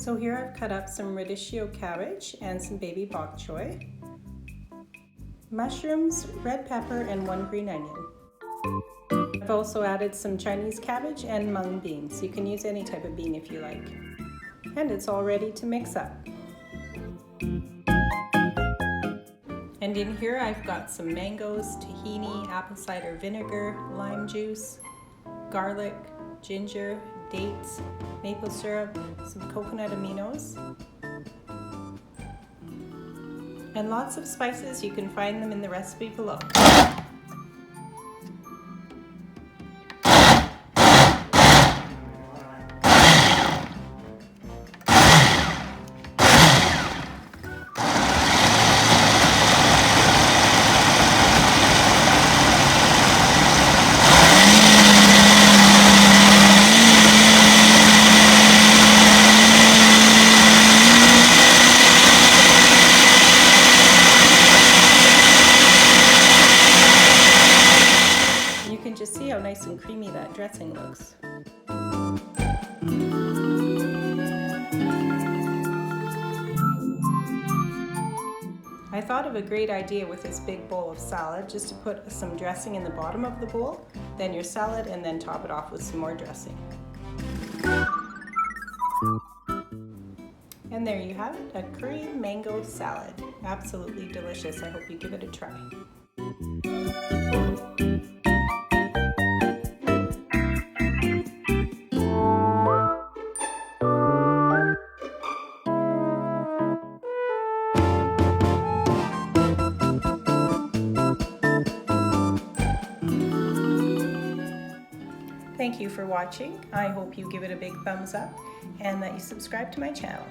So here I've cut up some radicchio cabbage and some baby bok choy, mushrooms, red pepper, and 1 green onion. I've also added some Chinese cabbage and mung beans. You can use any type of bean if you like. And it's all ready to mix up. And in here I've got some mangoes, tahini, apple cider vinegar, lime juice, garlic, ginger, dates, maple syrup, some coconut aminos, and lots of spices. You can find them in the recipe below. Just see how nice and creamy that dressing looks. I thought of a great idea with this big bowl of salad, just to put some dressing in the bottom of the bowl, then your salad, and then top it off with some more dressing. And there you have it, a curry mango salad. Absolutely delicious. I hope you give it a try. Thank you for watching. I hope you give it a big thumbs up and that you subscribe to my channel.